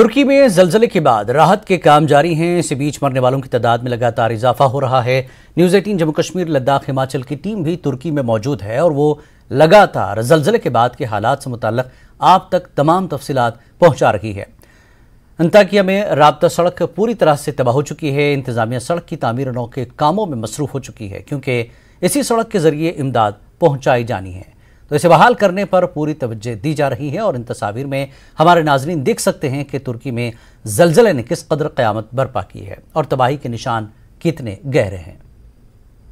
तुर्की में जलजले के बाद राहत के काम जारी हैं। इसी बीच मरने वालों की तादाद में लगातार इजाफा हो रहा है। न्यूज़ 18 जम्मू कश्मीर, लद्दाख, हिमाचल की टीम भी तुर्की में मौजूद है और वो लगातार जलजले के बाद के हालात से मुताल्लिक आप तक तमाम तफसीलात पहुंचा रही है। अंताकिया में राब्ता सड़क पूरी तरह से तबाह हो चुकी है। इंतजामिया सड़क की तामीर नौ के कामों में मसरूफ हो चुकी है क्योंकि इसी सड़क के जरिए इमदाद पहुंचाई जानी है, तो इसे बहाल करने पर पूरी तवज्जो दी जा रही है। और इन तस्वीर में हमारे नाजरीन देख सकते हैं कि तुर्की में जलजले ने किस कदर क़यामत बर्पा की है और तबाही के निशान कितने गहरे हैं।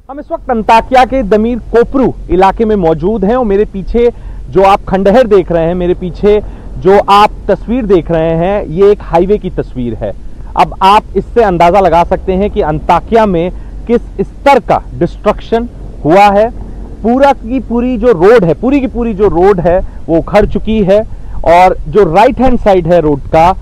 हम इस वक्त अंताकिया के दमीर कोपरू इलाके में मौजूद हैं और मेरे पीछे जो आप खंडहर देख रहे हैं, मेरे पीछे जो आप तस्वीर देख रहे हैं, ये एक हाईवे की तस्वीर है। अब आप इससे अंदाजा लगा सकते हैं कि अंताकिया में किस स्तर का डिस्ट्रक्शन हुआ है। पूरा की पूरी जो रोड है, पूरी की पूरी जो रोड है वो उखड़ चुकी है और जो राइट हैंड साइड है रोड का,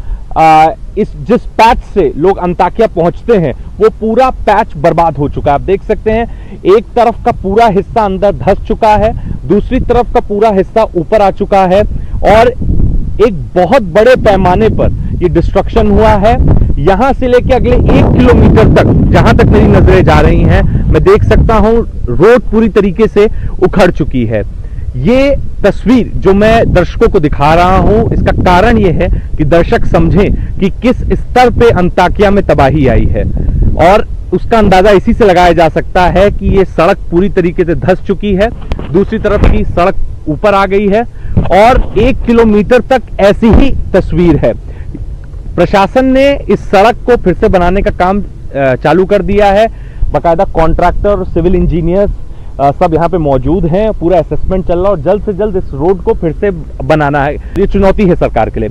जिस पैच से लोग अंताकिया पहुंचते हैं वो पूरा पैच बर्बाद हो चुका है। आप देख सकते हैं एक तरफ का पूरा हिस्सा अंदर धंस चुका है, दूसरी तरफ का पूरा हिस्सा ऊपर आ चुका है और एक बहुत बड़े पैमाने पर ये डिस्ट्रक्शन हुआ है। यहां से लेकर अगले 1 किलोमीटर तक, जहां तक मेरी नजरें जा रही हैं, मैं देख सकता हूं रोड पूरी तरीके से उखड़ चुकी है। ये तस्वीर जो मैं दर्शकों को दिखा रहा हूं, इसका कारण यह है कि दर्शक समझें कि किस स्तर पे अंताकिया में तबाही आई है और उसका अंदाजा इसी से लगाया जा सकता है कि ये सड़क पूरी तरीके से धंस चुकी है, दूसरी तरफ की सड़क ऊपर आ गई है और 1 किलोमीटर तक ऐसी ही तस्वीर है। प्रशासन ने इस सड़क को फिर से बनाने का काम चालू कर दिया है। बाकायदा कॉन्ट्रैक्टर, सिविल इंजीनियर्स सब यहाँ पे मौजूद हैं। पूरा असेसमेंट चल रहा है और जल्द से जल्द इस रोड को फिर से बनाना है। ये चुनौती है सरकार के लिए।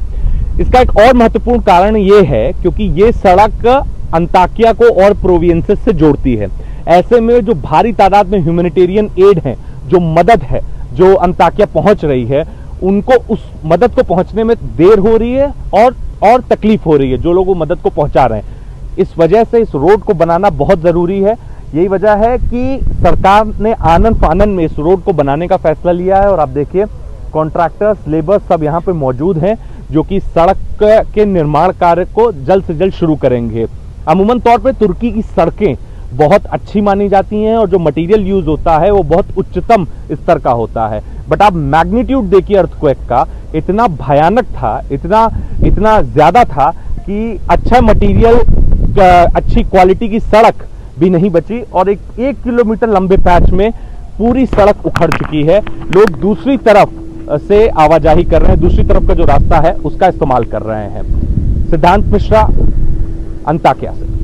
इसका एक और महत्वपूर्ण कारण ये है क्योंकि ये सड़क अंताकिया को और प्रोविंसेस से जोड़ती है। ऐसे में जो भारी तादाद में ह्यूमैनिटेरियन एड है, जो मदद है, जो अंताकिया पहुंच रही है, उनको उस मदद को पहुंचने में देर हो रही है और तकलीफ हो रही है जो लोग वो मदद को पहुंचा रहे हैं। इस वजह से इस रोड को बनाना बहुत जरूरी है। यही वजह है कि सरकार ने आनन फानन में इस रोड को बनाने का फैसला लिया है और आप देखिए कॉन्ट्रैक्टर्स, लेबर सब यहाँ पे मौजूद हैं जो कि सड़क के निर्माण कार्य को जल्द से जल्द शुरू करेंगे। अमूमन तौर पे तुर्की की सड़कें बहुत अच्छी मानी जाती हैं और जो मटेरियल यूज होता है वो बहुत उच्चतम स्तर का होता है। बट आप मैग्नीट्यूड देखिए अर्थक्वेक का, इतना भयानक था, इतना ज्यादा था कि अच्छा मटेरियल, अच्छी क्वालिटी की सड़क भी नहीं बची और 1 किलोमीटर लंबे पैच में पूरी सड़क उखड़ चुकी है। लोग दूसरी तरफ से आवाजाही कर रहे हैं, दूसरी तरफ का जो रास्ता है उसका इस्तेमाल कर रहे हैं। सिद्धांत मिश्रा, अंताकिया से।